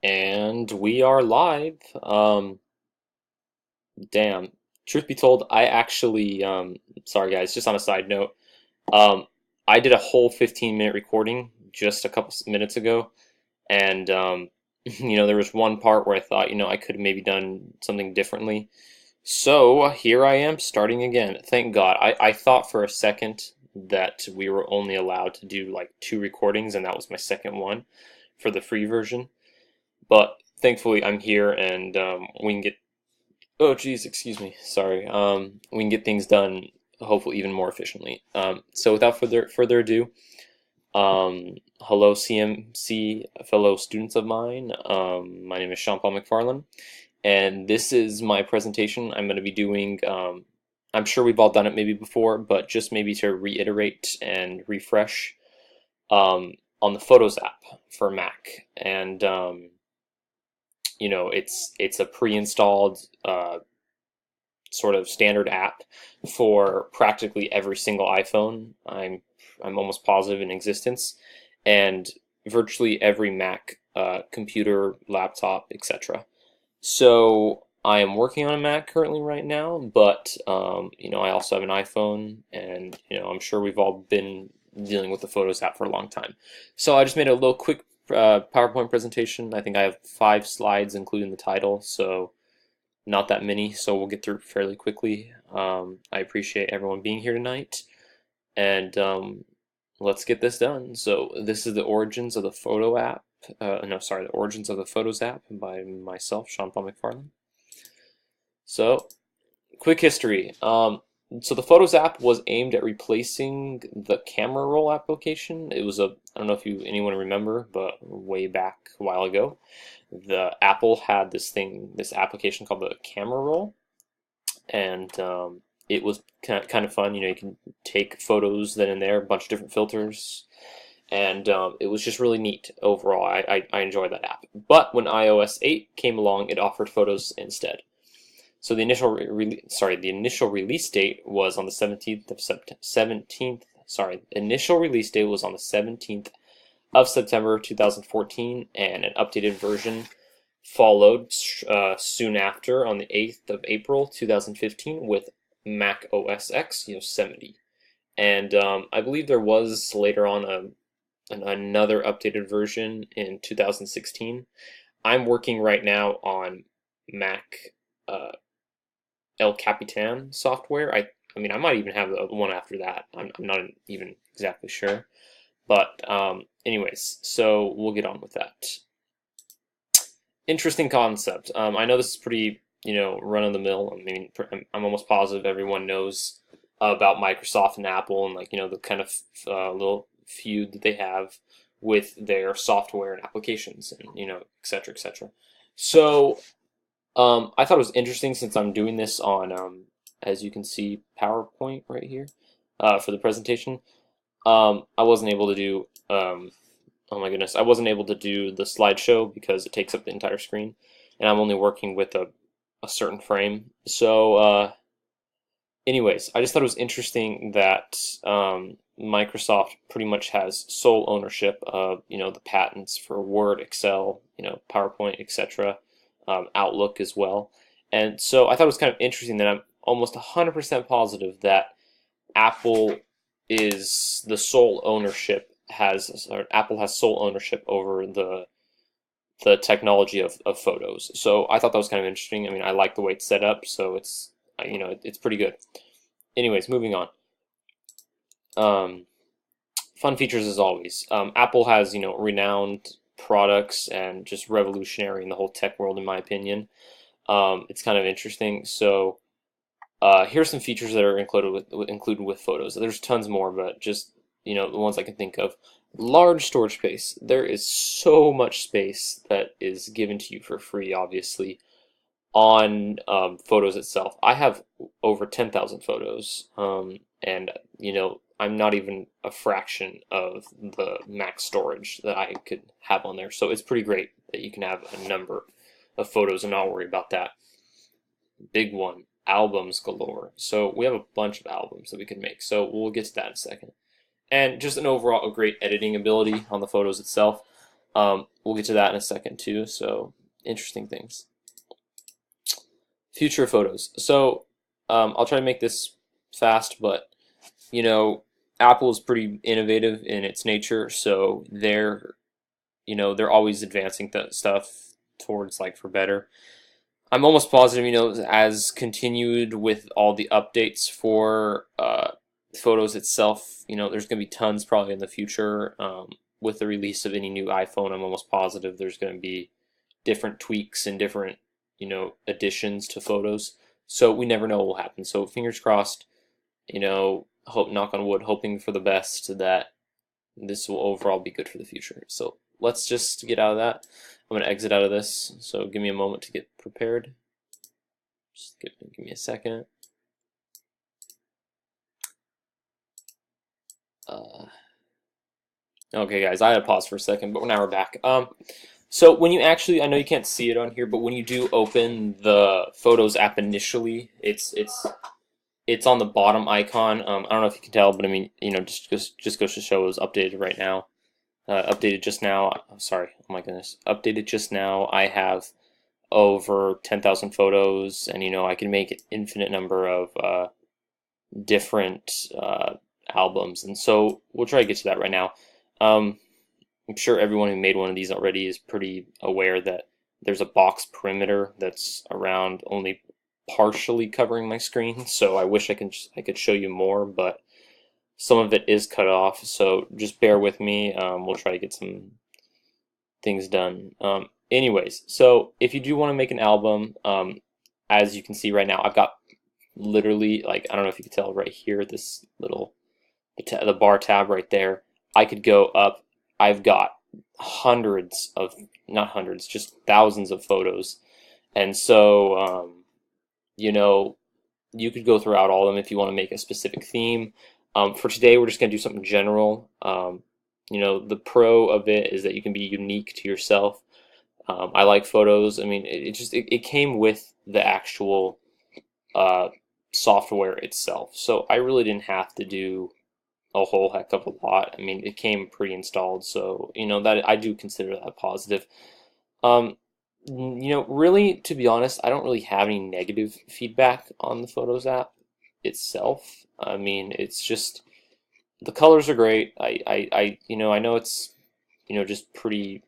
And we are live. Damn. Truth be told, I actually, sorry guys, just on a side note, um, I did a whole 15-minute recording just a couple minutes ago, and, there was one part where I thought, I could have maybe done something differently. So here I am starting again. Thank God. I thought for a second that we were only allowed to do like 2 recordings, and that was my second one for the free version. But thankfully, I'm here, and we can get. Oh, geez, excuse me. Sorry. We can get things done, hopefully, even more efficiently. So, without further ado, hello, CMC fellow students of mine. My name is Sean Paul McFarland, and this is my presentation. I'm going to be doing. I'm sure we've all done it maybe before, but just maybe to reiterate and refresh on the Photos app for Mac, and it's a pre-installed sort of standard app for practically every single iPhone. I'm almost positive in existence, and virtually every Mac computer, laptop, etc. So I am working on a Mac currently right now, but I also have an iPhone, and I'm sure we've all been dealing with the Photos app for a long time. So I just made a little quick PowerPoint presentation. I think I have 5 slides, including the title, so not that many. So we'll get through fairly quickly. I appreciate everyone being here tonight, and let's get this done. So this is the origins of the Photo app. No, sorry, the origins of the Photos app by myself, Sean Paul McFarland. So, quick history. So the Photos app was aimed at replacing the camera roll application. It was I don't know if anyone remember, but way back a while ago, the Apple had this application called the camera roll, and it was kind of fun. You can take photos then and there, a bunch of different filters, and it was just really neat overall. I enjoyed that app. But when iOS 8 came along, it offered photos instead. So the initial release date was on the 17th of initial release date was on the 17th of September 2014, and an updated version followed soon after on the 8th of April 2015 with Mac OS X Yosemite. And I believe there was later on another updated version in 2016. I'm working right now on Mac El Capitan software. I mean, I might even have the one after that. I'm not even exactly sure. But anyways, so we'll get on with that. Interesting concept. I know this is pretty, run-of-the-mill. I mean, I'm almost positive everyone knows about Microsoft and Apple, and the kind of little feud that they have with their software and applications, and et cetera, et cetera. So I thought it was interesting, since I'm doing this on, as you can see, PowerPoint right here for the presentation. I wasn't able to do, oh my goodness, I wasn't able to do the slideshow because it takes up the entire screen, and I'm only working with a certain frame. So, anyways, I just thought it was interesting that Microsoft pretty much has sole ownership of, the patents for Word, Excel, PowerPoint, etc. Outlook as well. And so I thought it was kind of interesting that I'm almost 100% positive that Apple is the sole ownership Apple has sole ownership over the technology of photos. So I thought that was kind of interesting. I mean, I like the way it's set up, so it's it's pretty good. Anyways, moving on. Fun features as always. Apple has renowned products and just revolutionary in the whole tech world, in my opinion. It's kind of interesting. So here's some features that are included with photos. There's tons more, but just the ones I can think of. Large storage space. There is so much space that is given to you for free, obviously, on photos itself. I have over 10,000 photos, and I'm not even a fraction of the max storage that I could have on there. So it's pretty great that you can have a number of photos and not worry about that. Big one, albums galore. So we have a bunch of albums that we can make. So we'll get to that in a second. And just an overall great editing ability on the photos itself. We'll get to that in a second too. So interesting things. Future photos. So I'll try to make this fast, but you know, Apple is pretty innovative in its nature, so they're always advancing stuff towards like for better. I'm almost positive, as continued with all the updates for Photos itself, there's going to be tons probably in the future. With the release of any new iPhone, I'm almost positive there's going to be different tweaks and different, additions to Photos. So we never know what will happen. So fingers crossed, hope, knock on wood, hoping for the best that this will overall be good for the future. So let's just get out of that. I'm going to exit out of this, so give me a moment to get prepared. Just give me a second. Okay, guys, I had to pause for a second, but now we're back. So when you actually, I know you can't see it on here, but when you do open the Photos app initially, it's on the bottom icon. I don't know if you can tell, but I mean, just goes to show it was updated right now. Updated just now. I'm sorry. Oh my goodness. Updated just now. I have over 10,000 photos, and I can make an infinite number of different albums, and so we'll try to get to that right now. I'm sure everyone who made one of these already is pretty aware that there's a box perimeter that's around only partially covering my screen, so I wish I could show you more, but some of it is cut off, so just bear with me. We'll try to get some things done. Anyways, so if you do want to make an album, as you can see right now, I've got literally, like, I don't know if you can tell right here, this little, the bar tab right there, I could go up. I've got hundreds of, not hundreds, just thousands of photos. And so, you could go throughout all of them if you want to make a specific theme. For today, we're just going to do something general. The pro of it is that you can be unique to yourself. I like photos. I mean, it came with the actual software itself, so I really didn't have to do a whole heck of a lot. I mean, it came pre-installed, so that I do consider that positive. Really, to be honest, I don't really have any negative feedback on the Photos app itself. I mean, it's just the colors are great. I know it's just pretty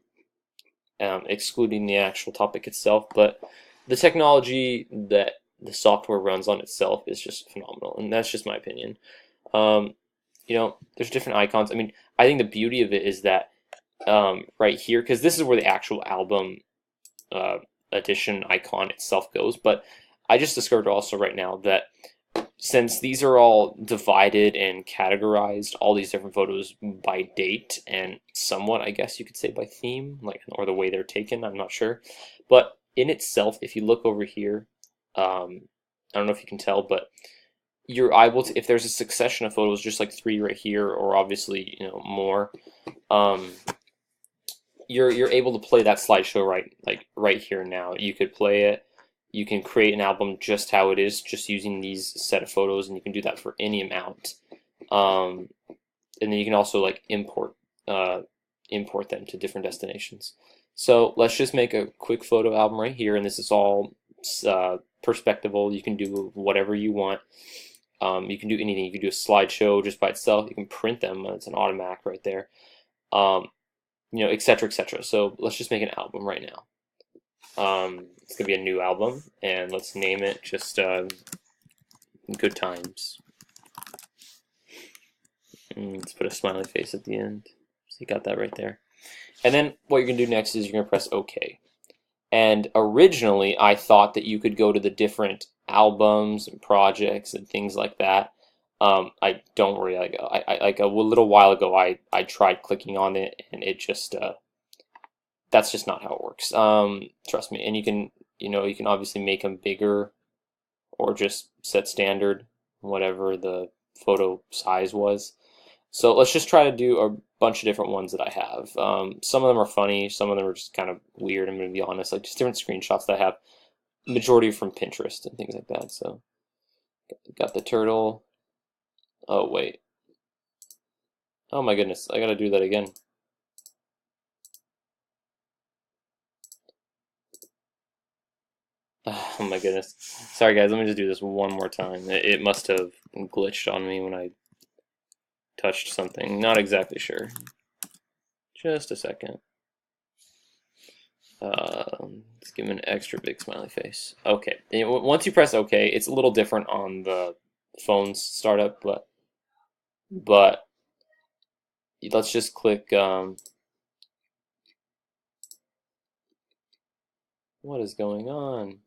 excluding the actual topic itself, but the technology that the software runs on itself is just phenomenal, and that's just my opinion. Um, there's different icons. I mean, I think the beauty of it is that right here, because this is where the actual album edition icon itself goes, but I just discovered also right now that since these are all divided and categorized, all these different photos by date and somewhat, I guess you could say, by theme, like, or the way they're taken, I'm not sure. But in itself, if you look over here, I don't know if you can tell, but you're able to, if there's a succession of photos, just like 3 right here, or obviously more, you're able to play that slideshow right here now. You could play it. You can create an album just how it is, just using these set of photos, and you can do that for any amount. And then you can also like import them to different destinations. So let's just make a quick photo album right here, and this is all perspectival. You can do whatever you want. You can do anything. You can do a slideshow just by itself. You can print them. It's an automatic right there. Etc., etc. So let's just make an album right now. It's gonna be a new album, and let's name it just Good Times. And let's put a smiley face at the end. So you got that right there. And then what you're gonna do next is you're gonna press OK. And originally, I thought that you could go to the different albums and projects and things like that. I don't worry. Like a little while ago, I tried clicking on it, and it just that's just not how it works. Trust me. And you can obviously make them bigger, or just set standard, whatever the photo size was. So let's just try to do a bunch of different ones that I have. Some of them are funny, some of them are just kind of weird, I'm going to be honest, like just different screenshots that I have, majority from Pinterest and things like that. So got the turtle. Oh wait, oh my goodness, I gotta do that again. Oh my goodness. Sorry guys, let me just do this one more time. It must have glitched on me when I touched something. Not exactly sure. Just a second. Let's give him an extra big smiley face. Okay. And once you press OK, it's a little different on the phone's startup, but let's just click. What is going on?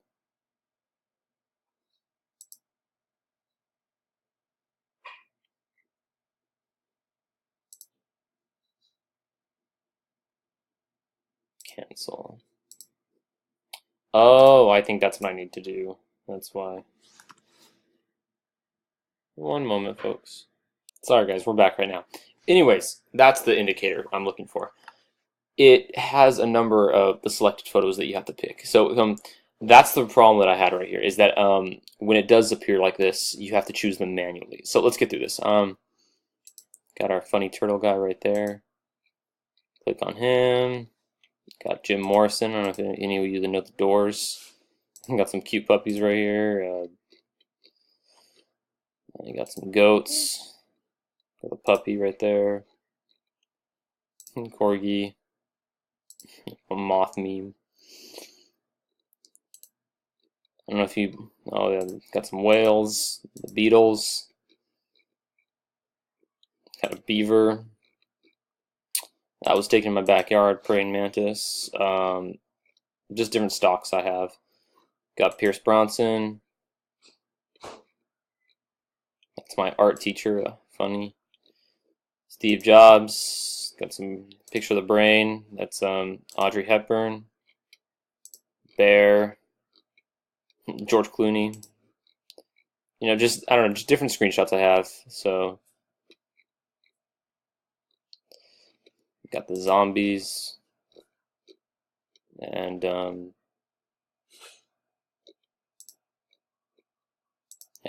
Cancel. Oh, I think that's what I need to do. That's why. One moment, folks. Sorry, guys, we're back right now. Anyways, that's the indicator I'm looking for. It has a number of the selected photos that you have to pick. So that's the problem that I had right here, is that when it does appear like this, you have to choose them manually. So let's get through this. Got our funny turtle guy right there. Click on him. Got Jim Morrison. I don't know if any of you know the Doors. Got some cute puppies right here. You got some goats. Got a puppy right there. Corgi. A moth meme. I don't know if you. Oh yeah, got some whales. The Beatles. Got a beaver. I was taken in my backyard. Praying mantis. Just different stocks I have. Got Pierce Bronson. That's my art teacher. Funny. Steve Jobs. Got some picture of the brain. That's Audrey Hepburn. Bear. George Clooney. You know, just I don't know, just different screenshots I have. So got the zombies, and yeah,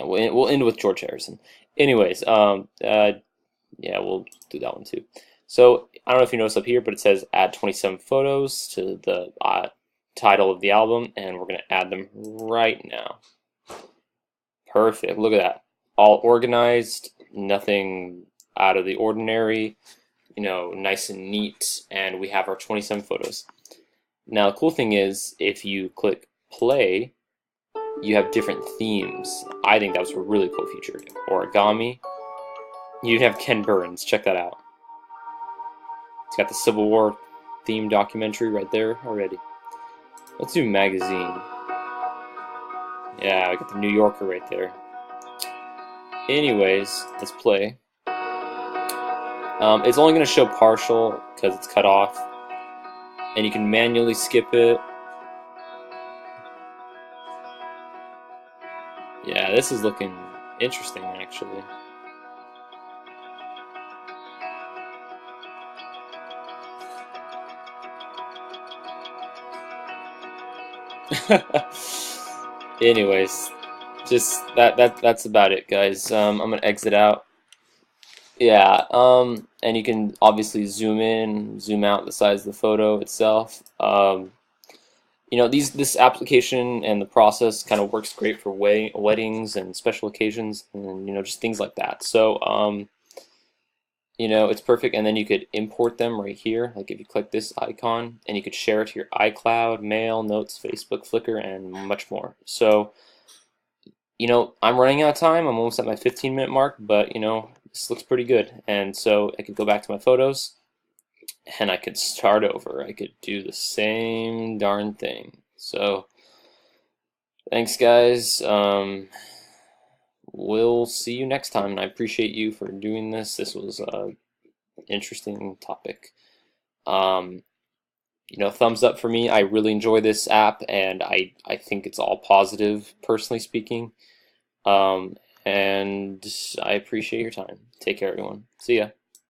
we'll end with George Harrison. Anyways, yeah, we'll do that one too. So I don't know if you notice up here, but it says add 27 photos to the title of the album, and we're gonna add them right now. Perfect. Look at that. All organized, nothing out of the ordinary. You know, nice and neat, and we have our 27 photos. Now the cool thing is, if you click play, you have different themes. I think that was a really cool feature. Origami. You have Ken Burns. Check that out. It's got the Civil War theme documentary right there already. Let's do magazine. Yeah, I got the New Yorker right there. Anyways, let's play. It's only going to show partial because it's cut off, and you can manually skip it. Yeah, this is looking interesting, actually. Anyways, just that's about it, guys. I'm gonna exit out. Yeah, and you can obviously zoom in, zoom out the size of the photo itself. You know, this application and the process kind of works great for weddings and special occasions, and you know, just things like that. So you know, it's perfect. And then you could import them right here, like if you click this icon, and you could share it to your iCloud, Mail, Notes, Facebook, Flickr, and much more. So you know, I'm running out of time. I'm almost at my 15-minute mark, but you know, this looks pretty good. And so I could go back to my photos, and I could start over. I could do the same darn thing. So thanks, guys. We'll see you next time, and I appreciate you for doing this. This was an interesting topic. You know, thumbs up for me. I really enjoy this app, and I think it's all positive, personally speaking. And I appreciate your time. Take care, everyone. See ya.